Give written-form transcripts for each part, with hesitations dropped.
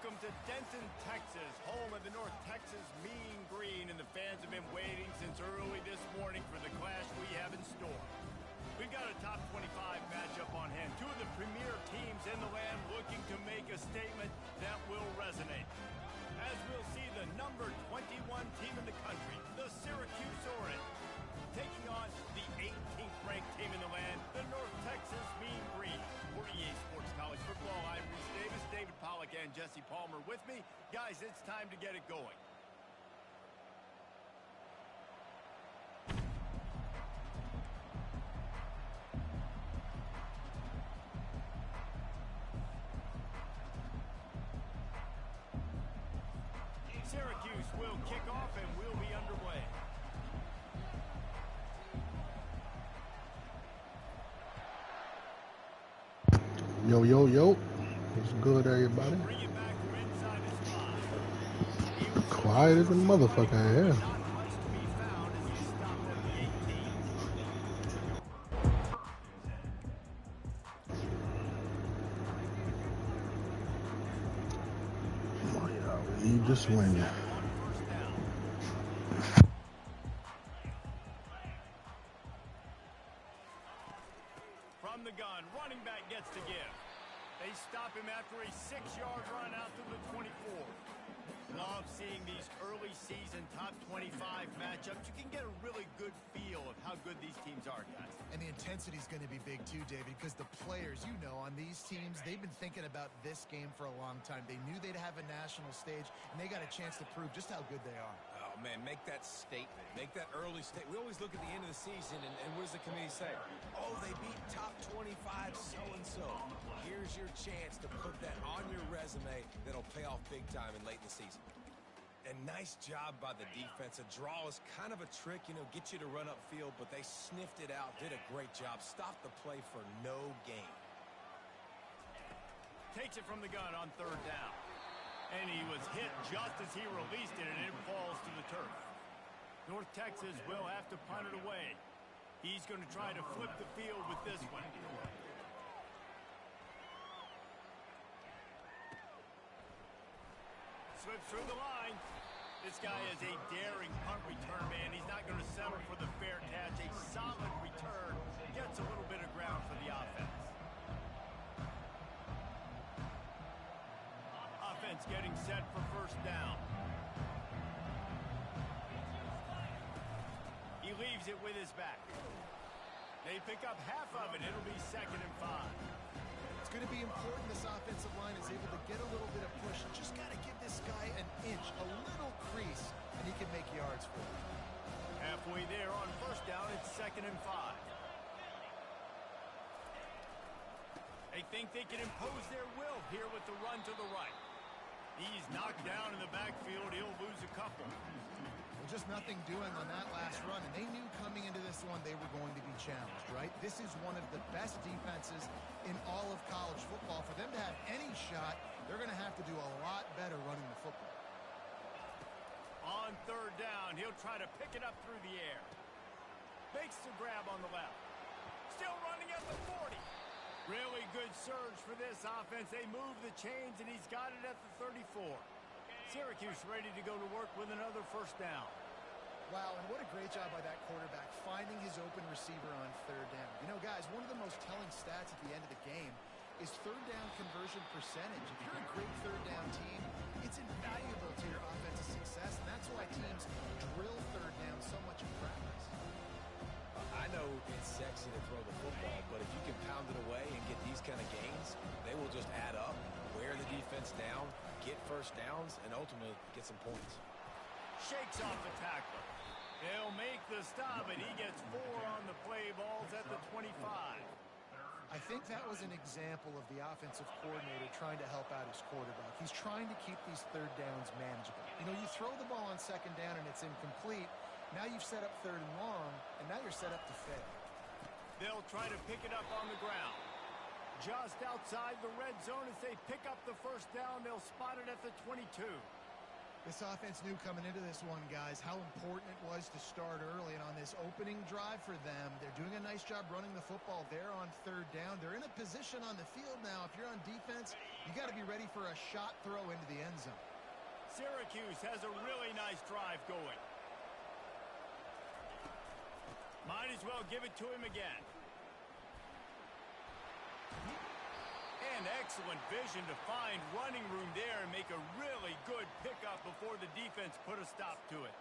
Welcome to Denton, Texas, home of the North Texas Mean Green, and the fans have been waiting since early this morning for the clash we have in store. We've got a top 25 matchup on hand. Two of the premier teams in the land looking to make a statement that will resonate. As we'll see the number 21 team in the country, the Syracuse Orange, taking on the 18th ranked team in the land, the North Texas Mean Green. For EA Sports College Football, I'm Reese Davis, David Pollack, and Jesse Palmer with me. Guys, it's time to get it going. Syracuse will kick off and we'll be underway. Yo, yo, yo. What's good, everybody? Quiet as a motherfucker here. Leave this win. From the gun, running back gets to give. They stop him after a 6-yard run out to the 24. Love seeing these early season top 25 matchups. You can get a really good feel of how good these teams are, guys. And the intensity is going to be big too, David, because the players, you know, on these teams, they've been thinking about this game for a long time. They knew they'd have a national stage, and they got a chance to prove just how good they are. Oh, man, make that statement. Make that early statement. We always look at the end of the season, and what does the committee say? Oh, they beat top 25 so-and-so. Here's your chance to put that on your resume that'll pay off big time in late in the season. And nice job by the defense. A draw is kind of a trick, you know, get you to run upfield, but they sniffed it out, did a great job, stopped the play for no gain. Takes it from the gun on 3rd down. And he was hit just as he released it, and it falls to the turf. North Texas will have to punt it away. He's going to try to flip the field with this one. Slips through the line. This guy is a daring punt return man. He's not going to settle for the fair catch. A solid return. Gets a little bit of ground for the offense. Offense getting set for 1st down. He leaves it with his back. They pick up half of it. It'll be 2nd and 5. It's going to be important this offensive line is able to get a little bit of push. Just got to give this guy an inch, a little crease, and he can make yards for it. Halfway there on 1st down, it's 2nd and 5. They think they can impose their will here with the run to the right. He's knocked down in the backfield. He'll lose a couple. Well, just nothing doing on that last run, and they knew coming into this one they were going to be challenged, right? This is one of the best defenses in all of college football. For them to have any shot, they're going to have to do a lot better running the football. On 3rd down, he'll try to pick it up through the air. Makes the grab on the left. Still running at the 40. Really good surge for this offense. They move the chains, and he's got it at the 34. Syracuse ready to go to work with another 1st down. Wow, and what a great job by that quarterback, finding his open receiver on 3rd down. You know, guys, one of the most telling stats at the end of the game is 3rd down conversion percentage. If you're a great 3rd down team, it's invaluable to your offensive success, and that's why teams drill 3rd down so much in practice. I know it's sexy to throw the football, but if you can pound it away and get these kind of gains, they will just add up, wear the defense down, get 1st downs, and ultimately get some points. Shakes off the tackler. He'll make the stop, and he gets 4 on the play. Balls at the 25. I think that was an example of the offensive coordinator trying to help out his quarterback. He's trying to keep these 3rd downs manageable. You know, you throw the ball on 2nd down and it's incomplete. Now you've set up 3rd and long, and now you're set up to fail. They'll try to pick it up on the ground. Just outside the red zone as they pick up the 1st down. They'll spot it at the 22. This offense knew coming into this one, guys, how important it was to start early. And on this opening drive for them, they're doing a nice job running the football there on third down. They're in a position on the field now. If you're on defense, you got to be ready for a shot throw into the end zone. Syracuse has a really nice drive going. Might as well give it to him again. And excellent vision to find running room there and make a really good pickup before the defense put a stop to it.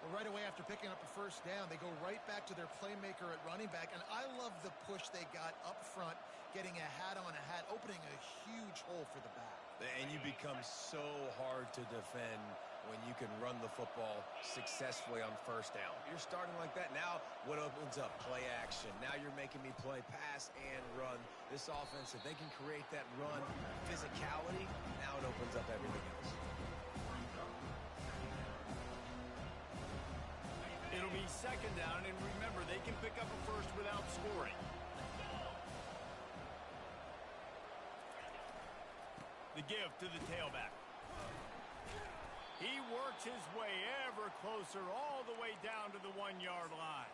Well, right away after picking up a first down, they go right back to their playmaker at running back. And I love the push they got up front, getting a hat on a hat, opening a huge hole for the back. And you become so hard to defend when you can run the football successfully on first down. You're starting like that. Now what opens up? Play action. Now you're making me play pass and run. This offense, if they can create that run physicality, now it opens up everything else. It'll be second down, and remember, they can pick up a first without scoring. The give to the tailback. He works his way ever closer all the way down to the 1-yard line.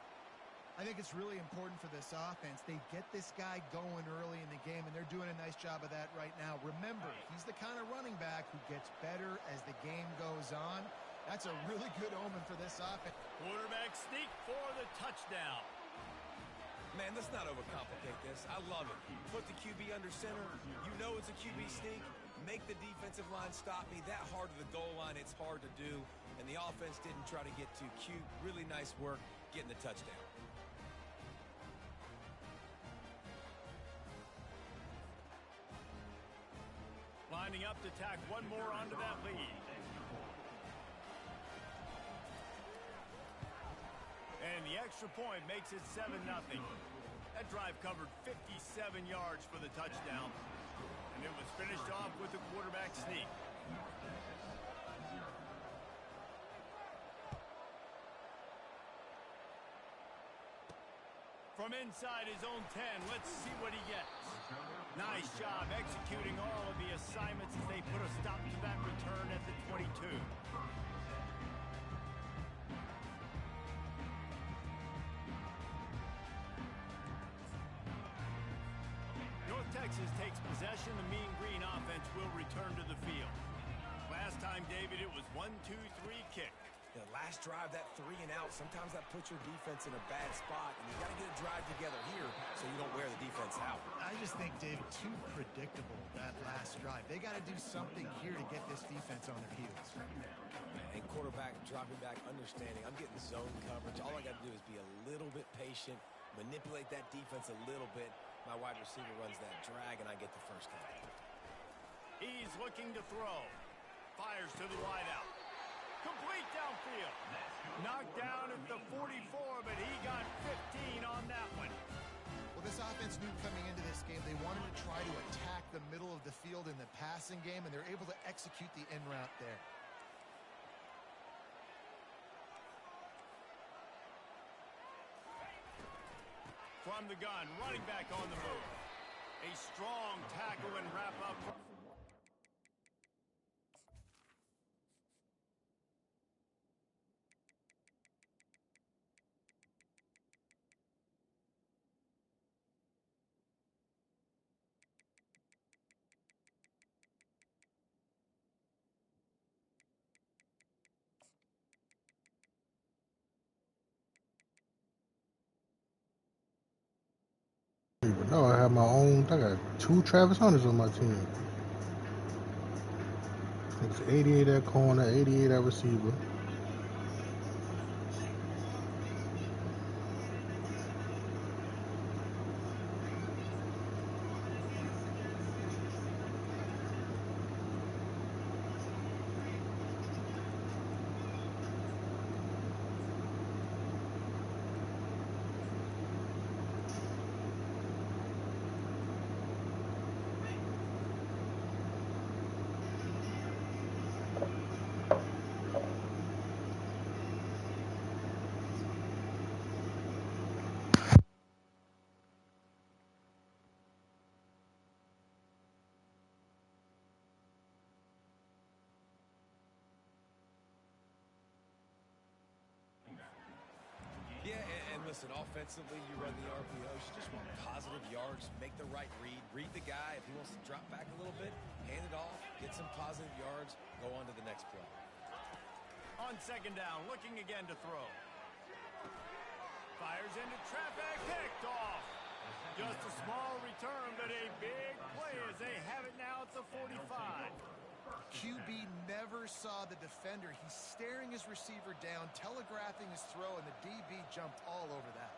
I think it's really important for this offense. They get this guy going early in the game, and they're doing a nice job of that right now. Remember, he's the kind of running back who gets better as the game goes on. That's a really good omen for this offense. Quarterback sneak for the touchdown. Man, let's not overcomplicate this. I love it. Put the QB under center. You know it's a QB sneak. Make the defensive line stop me. That hard to the goal line, it's hard to do. And the offense didn't try to get too cute. Really nice work getting the touchdown. Lining up to tack one more onto that lead. And the extra point makes it 7-0. That drive covered 57 yards for the touchdown. And it was finished off with a quarterback sneak. From inside his own 10, let's see what he gets. Nice job executing all of the assignments as they put a stop to that return at the 22. Texas takes possession. The Mean Green offense will return to the field. Last time, David, it was 1-2-3 kick. The last drive, that 3 and out, sometimes that puts your defense in a bad spot, and you got to get a drive together here so you don't wear the defense out. I just think, David, too predictable, that last drive. They got to do something here to get this defense on their heels. And quarterback dropping back, understanding, I'm getting zone coverage. All I got to do is be a little bit patient, manipulate that defense a little bit. My wide receiver runs that drag, and I get the first down. He's looking to throw. Fires to the wideout. Complete downfield. Knocked down at the 44, but he got 15 on that one. Well, this offense knew coming into this game they wanted to try to attack the middle of the field in the passing game, and they're able to execute the in route there. From the gun, running back on the move. A strong tackle and wrap up. But no, I have my own. I got 2 Travis Hunters on my team. It's 88 at corner, 88 at receiver. Listen, offensively, you run the RPOs. You just want positive yards, make the right read the guy. If he wants to drop back a little bit, hand it off, get some positive yards, go on to the next play. On second down, looking again to throw. Fires into traffic, picked off. Just a small return, but a big play as they have it now at the 45. QB never saw the defender. He's staring his receiver down, telegraphing his throw, and the DB jumped all over that.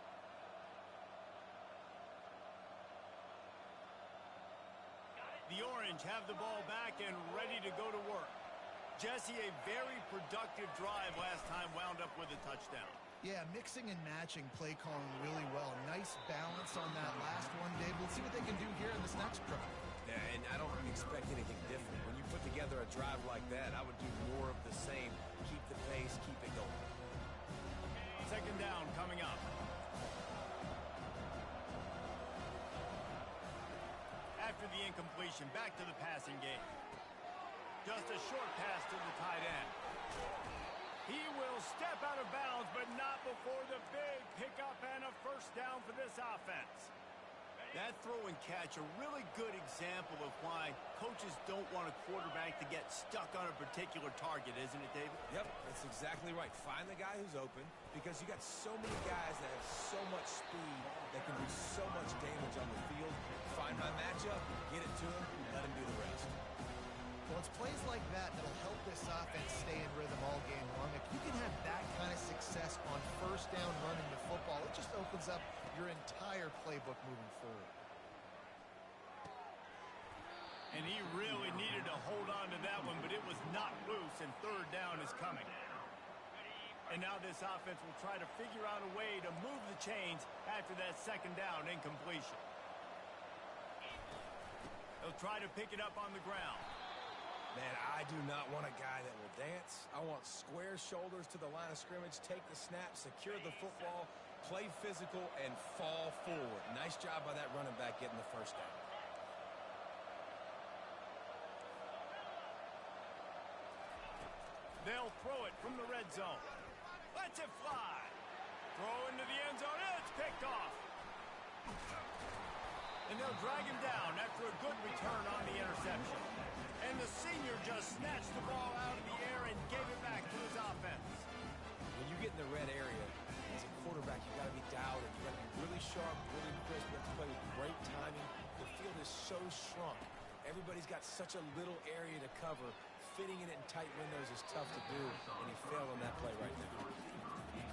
The Orange have the ball back and ready to go to work. Jesse, a very productive drive last time, wound up with a touchdown. Yeah, mixing and matching play calling really well. Nice balance on that last one, Dave. Let's see what they can do here in this next drive. Yeah, and I don't expect anything different. When you put together a drive like that, I would do more of the same. Keep the pace, keep it going. Second down coming up. After the incompletion, back to the passing game. Just a short pass to the tight end. He will step out of bounds, but not before the big pickup and a first down for this offense. That throw and catch, a really good example of why coaches don't want a quarterback to get stuck on a particular target, isn't it, David? Yep, that's exactly right. Find the guy who's open, because you got so many guys that have so much speed that can do so much damage on the field. Find my matchup, get it to him, let him do the rest. Well, it's plays like that that'll help this offense stay in rhythm all game long. If you can have that kind of success on first down running the football, it just opens up your entire playbook moving forward. And he really needed to hold on to that one, but it was not loose, and third down is coming. And now this offense will try to figure out a way to move the chains after that second down incompletion. They'll try to pick it up on the ground. Man, I do not want a guy that will dance. I want square shoulders to the line of scrimmage, take the snap, secure the football, play physical, and fall forward. Nice job by that running back getting the first down. They'll throw it from the red zone. Lets it fly. Throw into the end zone. It's picked off. And they'll drag him down after a good return on the interception. And the senior just snatched the ball out of the air and gave it back to his offense. When you get in the red area, as a quarterback, you got to be dialed in. You got to be really sharp, really crisp. You have to play with great timing. The field is so shrunk. Everybody's got such a little area to cover. Fitting it in tight windows is tough to do, and he failed on that play right now.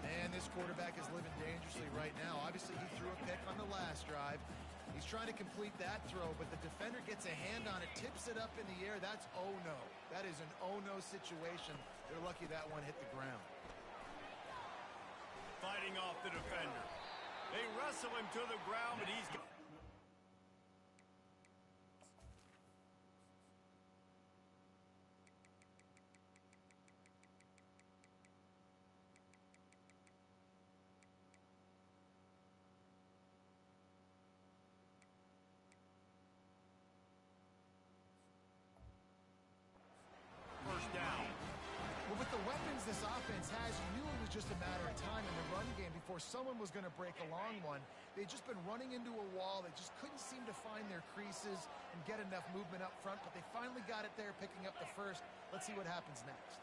Man, this quarterback is living dangerously right now. Obviously, he threw a pick on the last drive. He's trying to complete that throw, but the defender gets a hand on it, tips it up in the air. That's oh-no. That is an oh-no situation. They're lucky that one hit the ground. Fighting off the defender. They wrestle him to the ground, but he's got... first down. Well, with the weapons this offense has, you knew it was just a matter of time in the run game before someone was going to break a long one. They'd just been running into a wall. They just couldn't seem to find their creases and get enough movement up front, but they finally got it there, picking up the first. Let's see what happens next.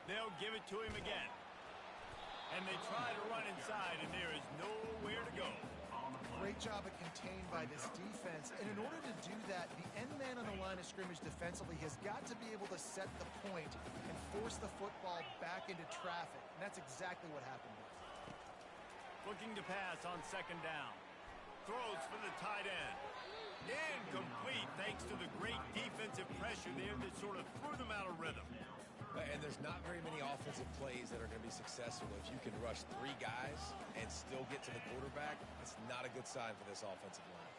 They'll give it to him again. And they try to run inside, and there is nowhere to go. Great job of contained by this defense. And in order to do that, the end man on the line of scrimmage defensively has got to be able to set the point and force the football back into traffic. And that's exactly what happened there. Looking to pass on second down. Throws for the tight end. Incomplete thanks to the great defensive pressure there that sort of threw them out of rhythm. And there's not very many offensive plays that are going to be successful if you can rush three guys and still get to the quarterback. It's not a good sign for this offensive line.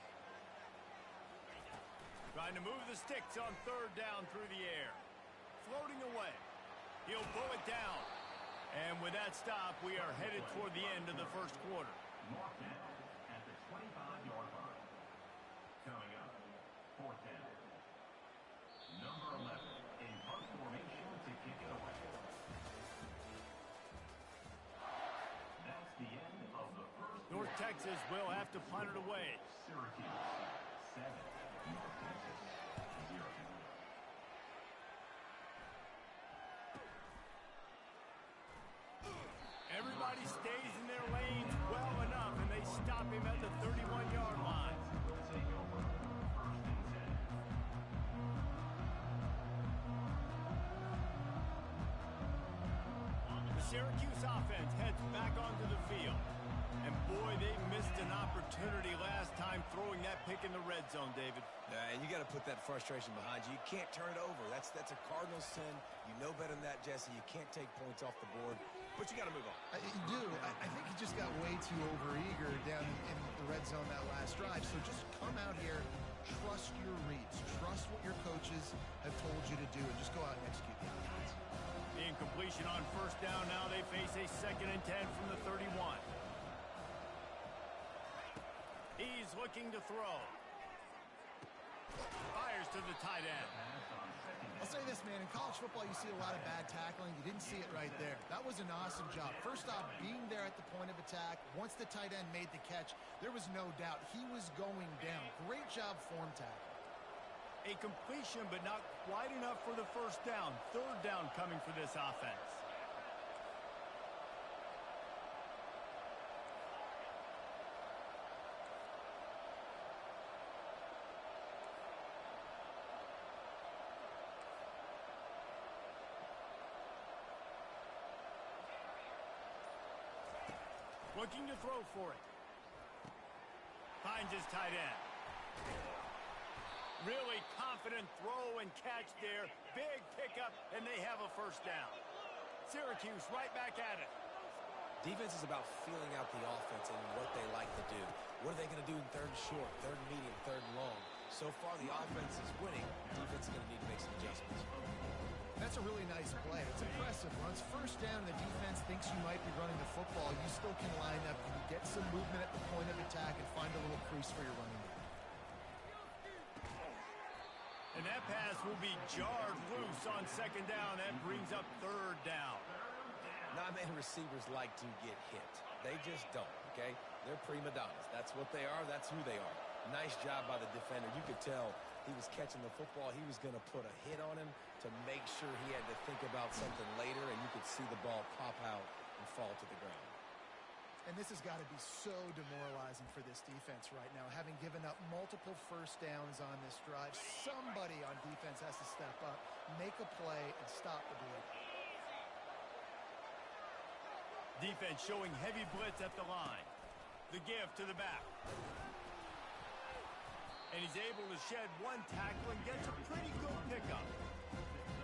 Trying to move the sticks on third down through the air. Floating away. He'll pull it down. And with that stop, we are headed toward the end of the first quarter. Marked at the 25-yard line. Coming up, fourth down. Number 11 in punt formation to kick it away. Texas will have to punt it away. Syracuse 7, North Texas 0. Everybody stays in their lanes well enough, and they stop him at the 31-yard line. Will take over 1st and 10. The Syracuse offense heads back onto the field. And boy, they missed an opportunity last time throwing that pick in the red zone, David. And you got to put that frustration behind you. You can't turn it over. That's a cardinal sin. You know better than that, Jesse. You can't take points off the board, but you got to move on. You do. I think he just got way too overeager down in the red zone that last drive. So just come out here, trust your reads, trust what your coaches have told you to do, and just go out and execute the offense. The incompletion on first down. Now they face a 2nd and 10 from the 31. He's looking to throw. Fires to the tight end. I'll say this, man. In college football, you see a lot of bad tackling. You didn't see it right there. That was an awesome job. First off, being there at the point of attack. Once the tight end made the catch, there was no doubt he was going down. Great job form tackle. A completion, but not quite enough for the first down. 3rd down coming for this offense. Looking to throw for it. Finds his tight end. Really confident throw and catch there. Big pickup, and they have a first down. Syracuse right back at it. Defense is about feeling out the offense and what they like to do. What are they going to do in 3rd and short, 3rd and medium, 3rd and long? So far, the offense is winning. Defense is going to need to make some adjustments. That's a really nice play. It's impressive. Once first down, the defense thinks you might be running the football. You still can line up. You get some movement at the point of attack and find a little crease for your running back. And that pass will be jarred loose on 2nd down. That brings up 3rd down. Not many receivers like to get hit. They just don't, okay? They're prima donnas. That's what they are. That's who they are. Nice job by the defender. You could tell he was catching the football. He was going to put a hit on him to make sure he had to think about something later, and you could see the ball pop out and fall to the ground. And this has got to be so demoralizing for this defense right now. Having given up multiple first downs on this drive, somebody on defense has to step up, make a play, and stop the bleed. Defense showing heavy blitz at the line. The give to the back. And he's able to shed one tackle and gets a pretty good pickup.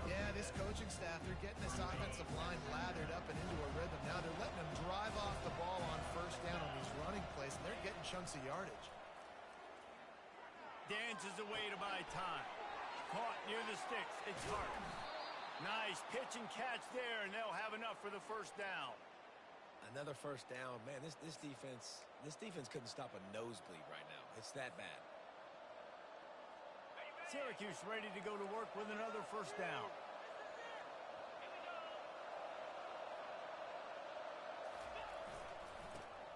Yeah, this coaching staff, they're getting this offensive line lathered up and into a rhythm. Now they're letting them drive off the ball on first down on these running plays, and they're getting chunks of yardage. Dances away to buy time. Caught near the sticks. It's Hart. Nice pitch and catch there, and they'll have enough for the first down. Another first down. Man, this defense couldn't stop a nosebleed right now. It's that bad. Syracuse ready to go to work with another first down.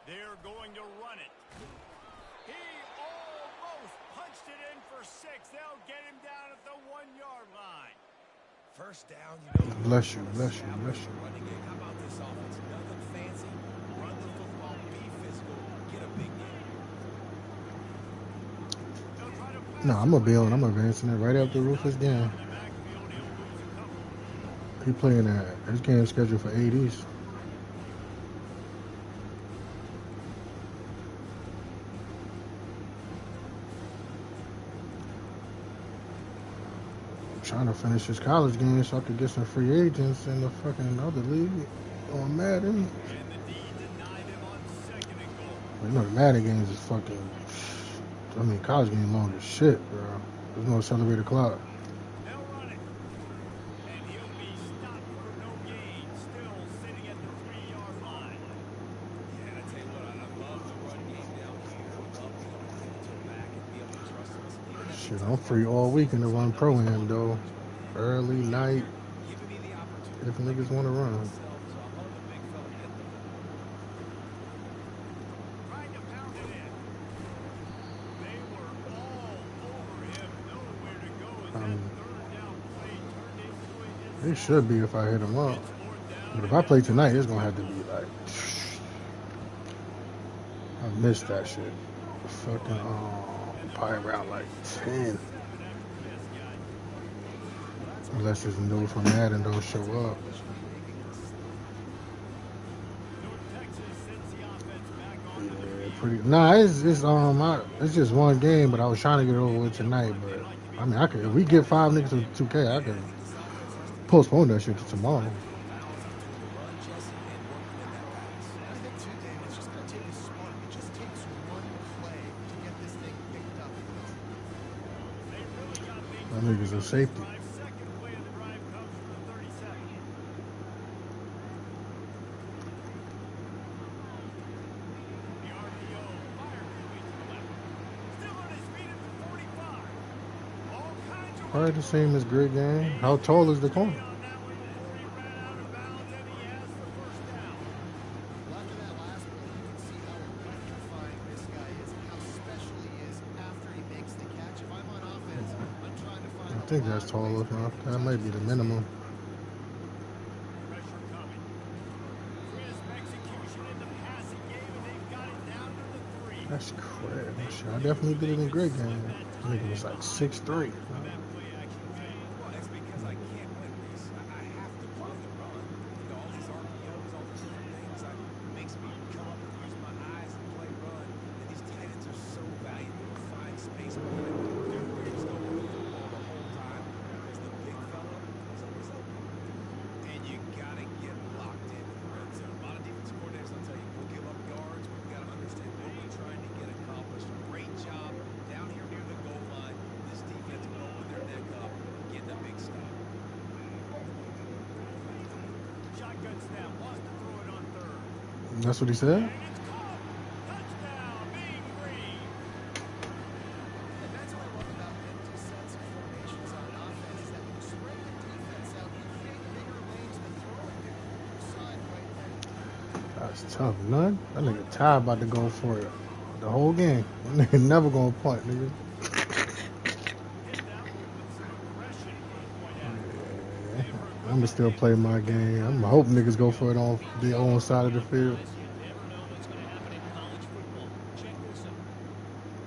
They're going to run it. He almost punched it in for 6. They'll get him down at the 1-yard line. First down, you know. Bless you, bless you, bless you. Running game. How about this offense? Nothing fancy. Run the football, be physical, get a big game. No, I'm a Bill and I'm advancing it right after Rufus down. He playing that. His game scheduled for 80s. Trying to finish his college game so I could get some free agents in the fucking other league on Madden. You know the Madden games is fucking. I mean, college game long as shit, bro. There's no accelerated clock. They'll run it. And he'll be stopped for no gain. Still sitting at the 3-yard line. Yeah, I tell you what, I love the run game down here. I love being able to get to back and be able to trust us. Shit, I'm free all weekend to run pro-am, though. Early, night. If niggas want to run. Trying to pound It should be if I hit him up. But if I play tonight, it's gonna have to be like I missed that shit. Fucking probably around like 10. Unless this new from Madden don't show up. Yeah, pretty. Nah, it's just one game, but I was trying to get it over with tonight. But I mean, I could if we get 5 niggas to 2K, I can postpone that shit to tomorrow. And I think too, Dave, it's just going to take a spark. It just takes one play to get this thing picked up and going. That niggas a safety. Probably the same as Greg game. How tall is the corner? Well, after that last play, you can see how electrifying this guy is and how special he is after he makes the catch. If I'm on offense, I'm trying to find I think that's tall enough. That might be the minimum. Pressure coming. Crisp execution in the passing game, and they've got it down to the 3. That's crazy. Shit, I definitely did it in Greg game. I think it was like 6'3". Well, it's because I can't win this. I have to play the run. You know, all these RPOs, all these different things. It makes me come up and use my eyes and play run. And these tight ends are so valuable to find space behind them. They're just going to move the ball the whole time because the big fella is always open. And you got to get locked in the red zone. A lot of defensive coordinators will tell you, we'll give up yards. We've got to understand what we're trying to get accomplished. Great job down here near the goal line. This defense will open their neck up, get the big stop. Shotgun snap, wants to throw it on 3rd. That's what he said? And it's caught. Touchdown, Mean Green. And that's what I love about empty sets of formations on offense is that when you spread the defense out, you create bigger lanes to throw into. You saw it right there. That's tough. None? That nigga Ty about to go for it the whole game. That nigga never gonna punt, nigga. Hit that one with some aggression for the point out. Yeah. I'ma still play my game. I'm hoping niggas go for it on their own side of the field. You never know what's going to happen in college football. Check this out.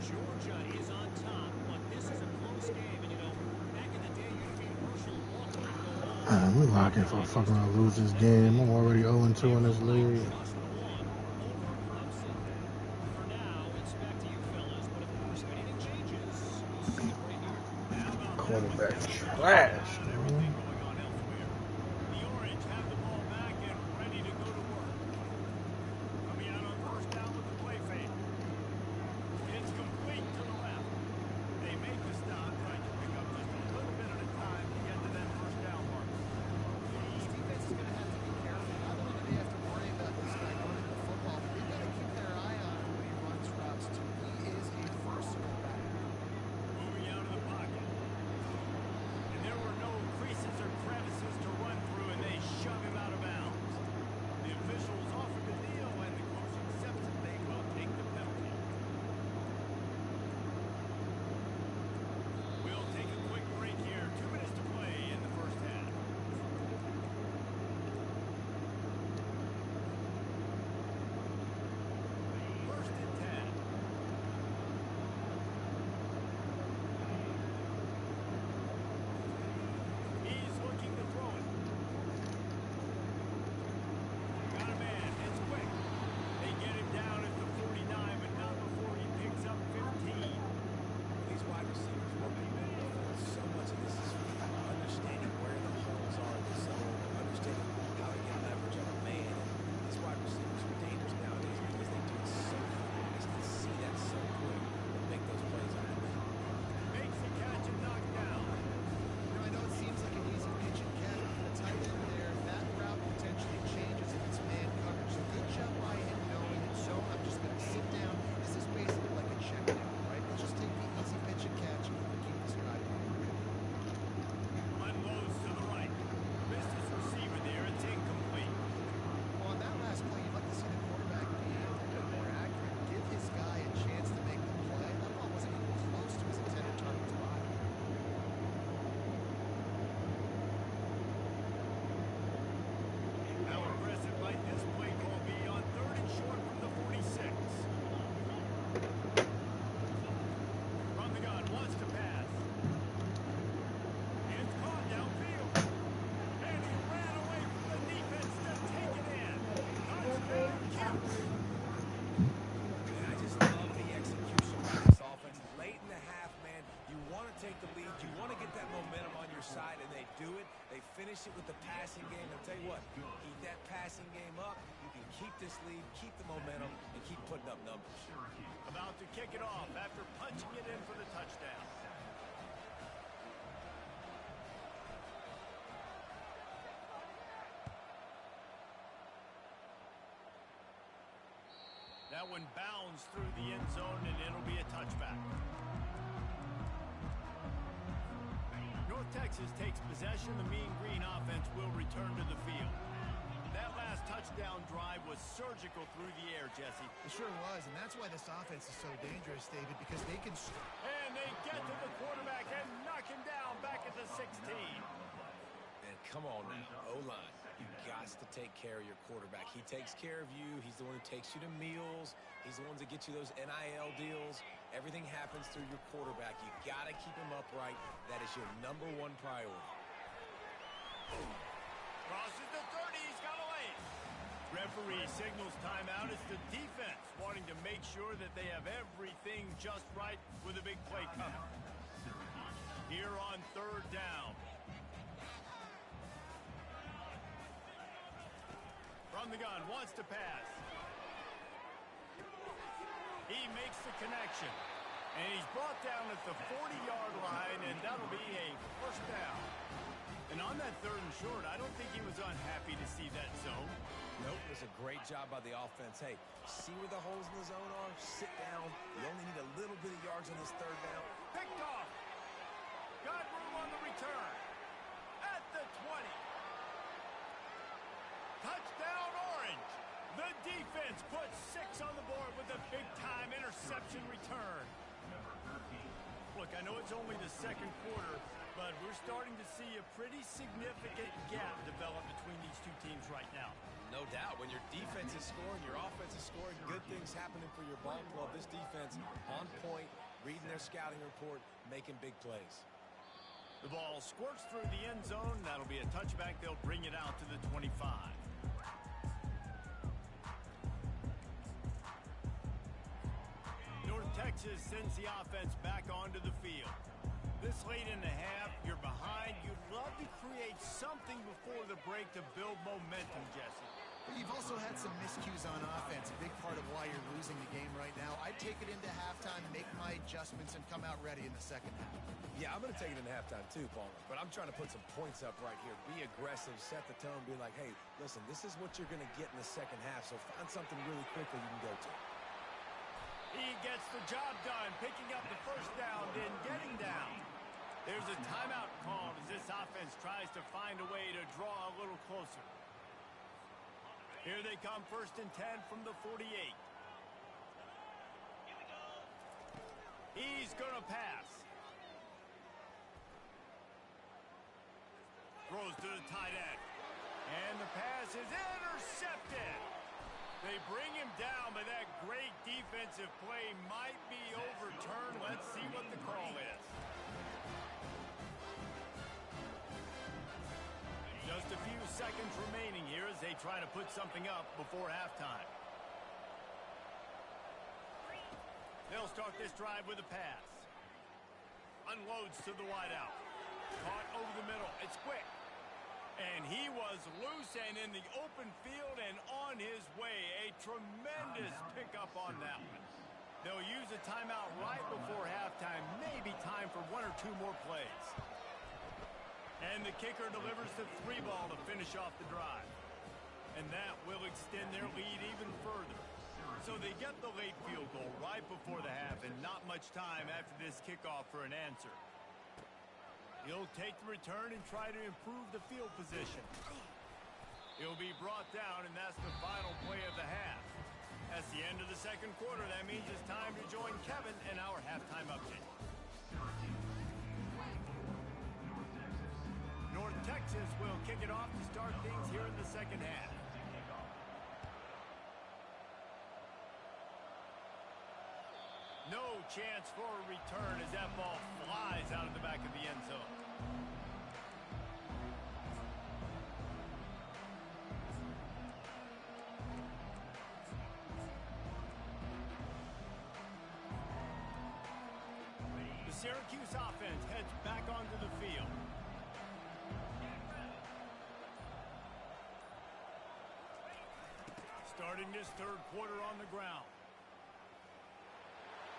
Georgia is on top, but this is a close game. And, you know, back in the day, you'd see Herschel Walker go home. We locking for fucking around lose this game. I'm already 0-2 in this league. Just won over Clemson. For now, it's back to you fellas. But of course, if anything changes, we'll see it right here. Quarterback trash, man. Going on elsewhere. The Orange have the ball back and ready to go to work. Coming out on 1st down with the play fake. It's complete to the left. They make the stop, trying to pick up just a little bit at a time to get to that 1st down mark. This defense is going to have to be careful. Not only do they have to worry about this guy running the football, but they've got to keep their eye on him when he runs routes too. He is a versatile back. Moving out of the pocket. And there were Man, I just love the execution by this offense. Late in the half, man, you want to take the lead. You want to get that momentum on your side, and they do it. They finish it with the passing game. I'll tell you what, keep that passing game up. You can keep this lead, keep the momentum, and keep putting up numbers. About to kick it off after punching it in for the touchdown. That one bounds through the end zone, and it'll be a touchback. North Texas takes possession. The Mean Green offense will return to the field. That last touchdown drive was surgical through the air, Jesse. It sure was, and that's why this offense is so dangerous, David, because they can... And they get to the quarterback and knock him down back at the 16. Man, come on now, O-line. You got to take care of your quarterback. He takes care of you. He's the one who takes you to meals. He's the one that gets you those NIL deals. Everything happens through your quarterback. You got to keep him upright. That is your #1 priority. Crosses the 30. He's got a lane. Referee signals timeout. It's the defense wanting to make sure that they have everything just right with a big play coming. Here on 3rd down. From the gun, wants to pass. He makes the connection. And he's brought down at the 40-yard line, and that'll be a 1st down. And on that 3rd and short, I don't think he was unhappy to see that zone. Nope, it was a great job by the offense. Hey, see where the holes in the zone are? Sit down. You only need a little bit of yards on this 3rd down. Picked off. Got room on the return. At the 20. Touchdown Orange. The defense puts 6 on the board with a big-time interception return. Look, I know it's only the 2nd quarter, but we're starting to see a pretty significant gap develop between these two teams right now. No doubt. When your defense is scoring, your offense is scoring, good things happening for your ball club. This defense on point, reading their scouting report, making big plays. The ball squirts through the end zone. That'll be a touchback. They'll bring it out to the 25. North Texas sends the offense back onto the field. This late in the half, you're behind. You'd love to create something before the break to build momentum, Jesse. But you've also had some miscues on offense, a big part of why you're losing the game right now. I'd take it into halftime, make my adjustments, and come out ready in the 2nd half. Yeah, I'm going to take it into halftime too, Paul. But I'm trying to put some points up right here. Be aggressive, set the tone, be like, hey, listen, this is what you're going to get in the 2nd half, so find something really quickly you can go to. He gets the job done, picking up the 1st down, then getting down. There's a timeout called as this offense tries to find a way to draw a little closer. Here they come, 1st and 10 from the 48. He's going to pass. Throws to the tight end. And the pass is intercepted. They bring him down, but that great defensive play might be overturned. Let's see what the call is. Just a few seconds remaining here as they try to put something up before halftime. They'll start this drive with a pass. Unloads to the wideout. Caught over the middle. It's quick. And he was loose and in the open field and on his way. A tremendous pickup on that one. They'll use a timeout right before halftime. Maybe time for 1 or 2 more plays. And the kicker delivers the 3 ball to finish off the drive. And that will extend their lead even further. So they get the late field goal right before the half and not much time after this kickoff for an answer. He'll take the return and try to improve the field position. He'll be brought down, and that's the final play of the half. That's the end of the 2nd quarter. That means it's time to join Kevin in our halftime update. North Texas will kick it off to start things here in the 2nd half. No chance for a return as that ball flies out of the back of the end zone. Syracuse offense heads back onto the field. Starting this third quarter on the ground.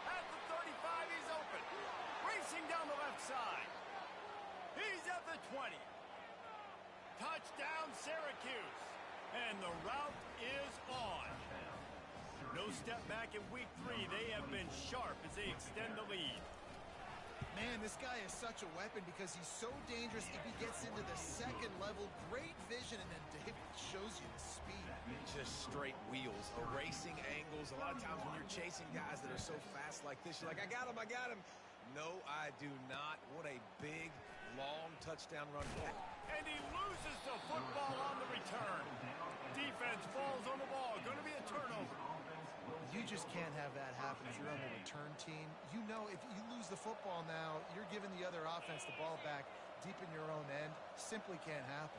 At the 35, he's open. Racing down the left side. He's at the 20. Touchdown, Syracuse. And the route is on. No step back in week 3. They have been sharp as they extend the lead. Man, this guy is such a weapon because he's so dangerous if he gets into the second level. Great vision, and then David shows you the speed. Just straight wheels, erasing angles. A lot of times when you're chasing guys that are so fast like this, you're like, I got him, I got him. No, I do not. What a big, long touchdown run. And he loses the football on the return. Defense falls on the ball. Going to be a turnover. You just can't have that happen if you're on the return team. You know if you lose the football now, you're giving the other offense the ball back deep in your own end. Simply can't happen.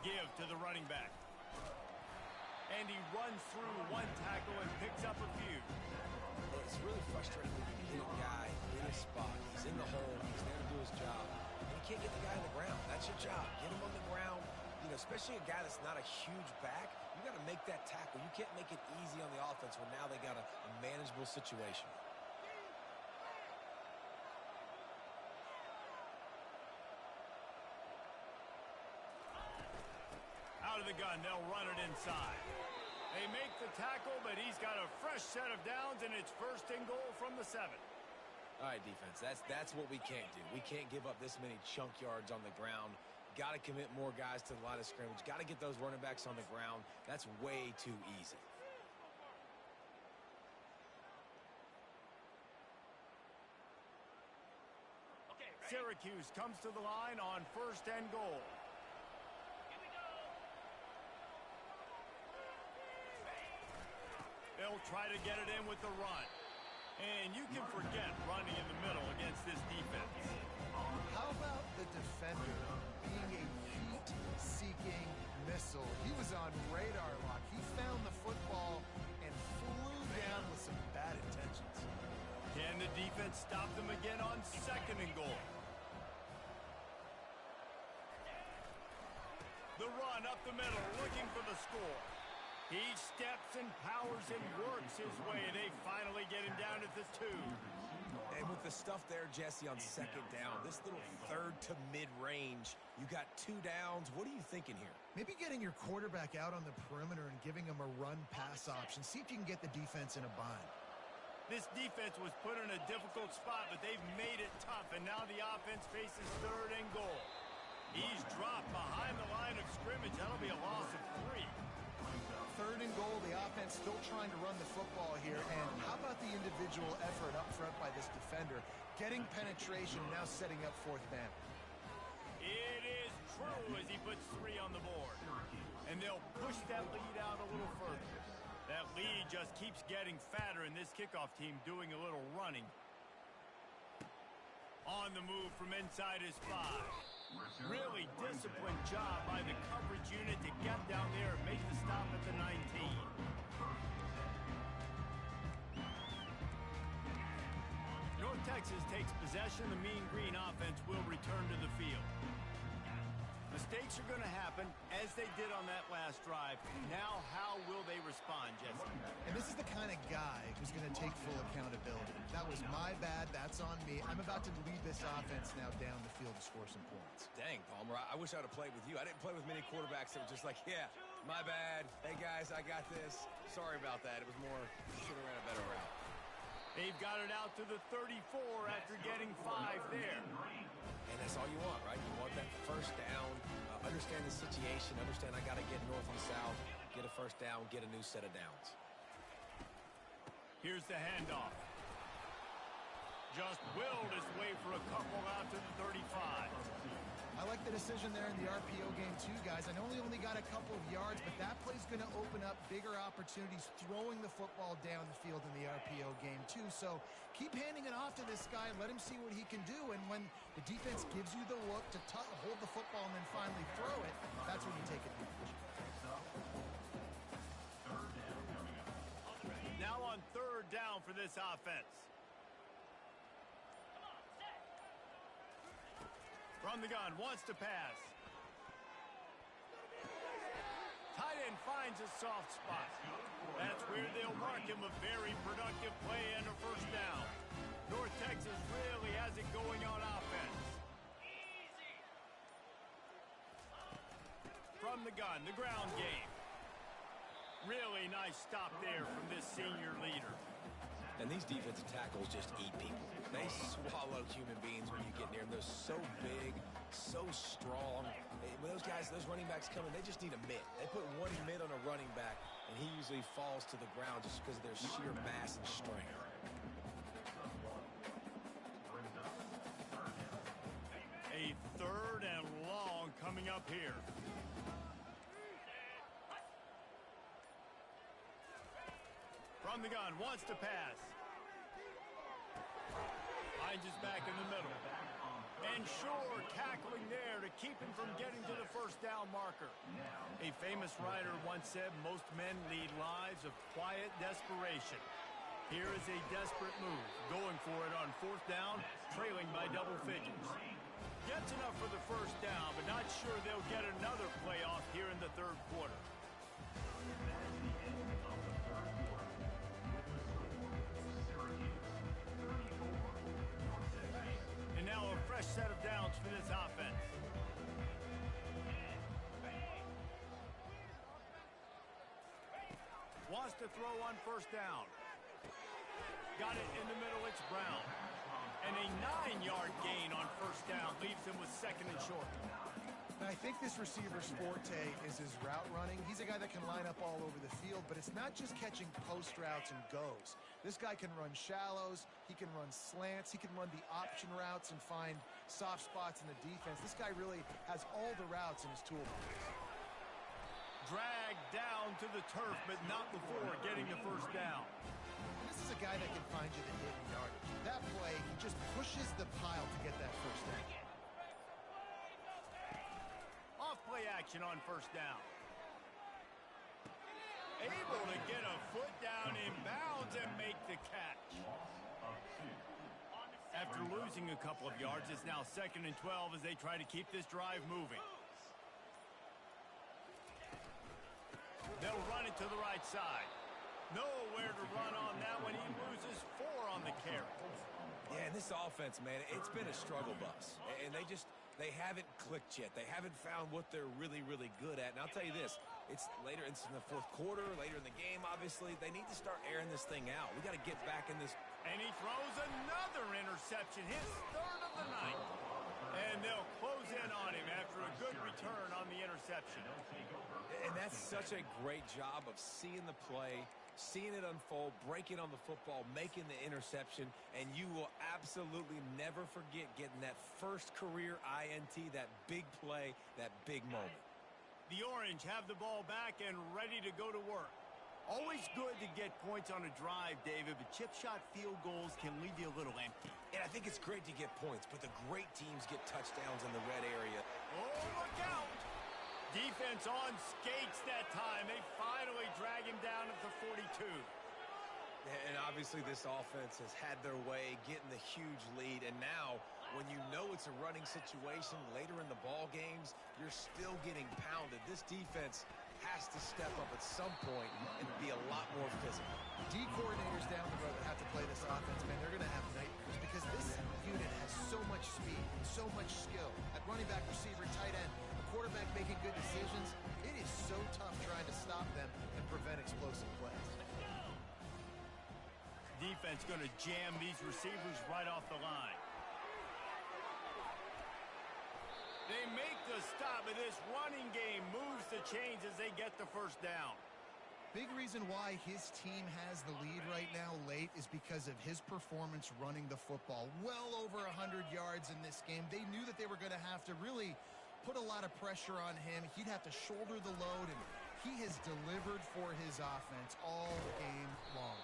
Give to the running back. And he runs through one tackle and picks up a few. Well, it's really frustrating when you get a guy in a spot. He's in the hole. He's there to do his job. And you can't get the guy on the ground. That's your job. Get him on the ground. You know, especially a guy that's not a huge back. You got to make that tackle. You can't make it easy on the offense when now they got a manageable situation. Out of the gun, they'll run it inside. They make the tackle, but he's got a fresh set of downs, and it's first and goal from the 7. All right, defense, that's what we can't do. We can't give up this many chunk yards on the ground. Got to commit more guys to the line of scrimmage. Got to get those running backs on the ground. That's way too easy. Syracuse comes to the line on first and goal. They'll try to get it in with the run. And you can forget running in the middle against this defense. How about the defender being a heat-seeking missile? He was on radar lock. He found the football and flew down with some bad intentions. Can the defense stop them again on second and goal? The run up the middle, looking for the score. He steps and powers and works his way. They finally get him down at the 2. And with the stuff there, Jesse, on second down, this little third to mid-range, you got 2 downs. What are you thinking here? Maybe getting your quarterback out on the perimeter and giving him a run-pass option. See if you can get the defense in a bind. This defense was put in a difficult spot, but they've made it tough, and now the offense faces third and goal. He's dropped behind the line of scrimmage. That'll be a loss of 3. Third and goal, the offense still trying to run the football here. And how about the individual effort up front by this defender? Getting penetration, now setting up fourth down. It is true as he puts 3 on the board. And they'll push that lead out a little further. That lead just keeps getting fatter, and this kickoff team doing a little running. On the move from inside his 5. Really disciplined job by the coverage unit to get down there and make the stop at the 19. North Texas takes possession. The Mean Green offense will return to the field. Mistakes are going to happen as they did on that last drive. Now, how will they respond, Jesse? And this is the kind of guy who's going to take full accountability. That was my bad. That's on me. I'm about to lead this offense now down the field to score some points. Dang, Palmer, I wish I would have played with you. I didn't play with many quarterbacks that were just like, yeah, my bad. Hey, guys, I got this. Sorry about that. It was more, should have ran a better route. They've got it out to the 34 after getting 5 there. And that's all you want, right? You want that first down, understand the situation, understand I got to get north and south, get a first down, get a new set of downs. Here's the handoff. Just willed his way for a couple out to the 35. I like the decision there in the RPO game too, guys. I know he only got a couple of yards, but that play's going to open up bigger opportunities throwing the football down the field in the RPO game too. So keep handing it off to this guy and let him see what he can do. And when the defense gives you the look to hold the football and then finally throw it, that's when you take advantage. Now on third down for this offense. From the gun, wants to pass. Tight end finds a soft spot. That's where they'll mark him. A very productive play and a first down. North Texas really has it going on offense. From the gun, the ground game. Really nice stop there from this senior leader. And these defensive tackles just eat people. They swallow human beings when you get near them. They're so big, so strong. When those guys, those running backs come in, they just need a mitt. They put one mitt on a running back, and he usually falls to the ground just because of their sheer mass and strength. A third and long coming up here. From the gun, wants to pass. Finds his back in the middle. And Shore tackling there to keep him from getting to the first down marker. A famous writer once said most men lead lives of quiet desperation. Here is a desperate move, going for it on fourth down, trailing by double figures. Gets enough for the first down, but not sure they'll get another playoff here in the third quarter. And now a fresh set of downs for this offense. Wants to throw on first down. Got it in the middle, it's Brown. And a 9-yard gain on first down leaves him with second and short. Now, I think this receiver's forte is his route running. He's a guy that can line up all over the field, but it's not just catching post routes and goes. This guy can run shallows, he can run slants, he can run the option routes and find soft spots in the defense. This guy really has all the routes in his toolbox. Dragged down to the turf, but not before getting the first down. This is a guy that can find you the hidden yardage. That play, he just pushes the pile to get that first down. Off-play action on first down. Able to get a foot down in bounds and make the catch. After losing a couple of yards, it's now second and 12 as they try to keep this drive moving. They'll run it to the right side. Nowhere to run on that one. He loses 4 on the carry. Yeah, and this offense, man, it's been a struggle bus. And they haven't clicked yet. They haven't found what they're really, really good at. And I'll tell you this, it's in the fourth quarter, later in the game, obviously. They need to start airing this thing out. We got to get back in this. And he throws another interception, his third of the night. And they'll close in on him after a good return on the interception. And that's such a great job of seeing the play, seeing it unfold, breaking on the football, making the interception, and you will absolutely never forget getting that first career INT, that big play, that big moment. The Orange have the ball back and ready to go to work. Always good to get points on a drive, David, but chip shot field goals can leave you a little empty. And I think it's great to get points, but the great teams get touchdowns in the red area. Oh, look out! Defense on skates that time. They finally drag him down at the 42. And obviously this offense has had their way, getting the huge lead. And now, when you know it's a running situation later in the ball games, you're still getting pounded. This defense has to step up at some point and be a lot more physical. D coordinators down the road that have to play this offense, man, they're going to have nightmares because this unit has so much speed, so much skill. At running back, receiver, tight end, a quarterback making good decisions, it is so tough trying to stop them and prevent explosive plays. Defense going to jam these receivers right off the line. They make the stop, but this running game moves the chains as they get the first down. Big reason why his team has the lead right now late is because of his performance running the football. Well over 100 yards in this game. They knew that they were going to have to really put a lot of pressure on him. He'd have to shoulder the load, and he has delivered for his offense all game long.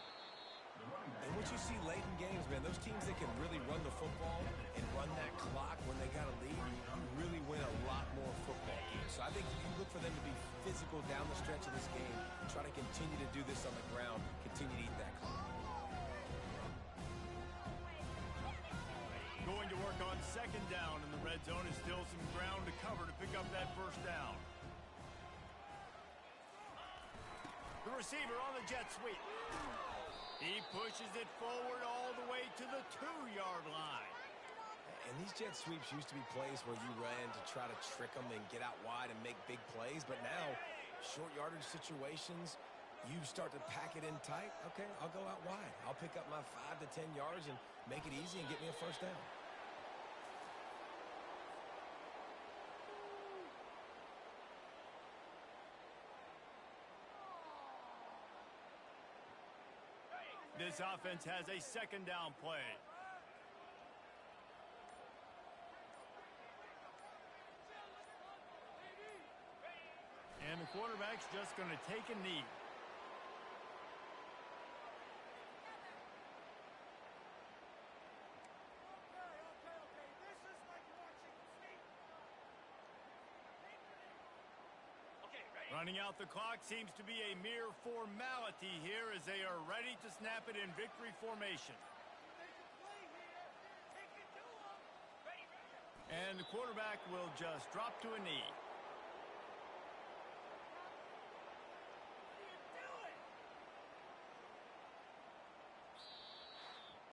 And what you see late in games, man, those teams that can really run the football and run that clock when they got a lead, you really win a lot more football games. So I think you look for them to be physical down the stretch of this game, try to continue to do this on the ground, continue to eat that clock. Going going to work on second down in the red zone, and still some ground to cover to pick up that first down. The receiver on the jet sweep. He pushes it forward all the way to the 2-yard line. And these jet sweeps used to be plays where you ran to try to trick them and get out wide and make big plays. But now, short yardage situations, you start to pack it in tight. Okay, I'll go out wide. I'll pick up my 5 to 10 yards and make it easy and get me a first down. This offense has a second down play. And the quarterback's just going to take a knee. Running out the clock seems to be a mere formality here as they are ready to snap it in victory formation. And the quarterback will just drop to a knee.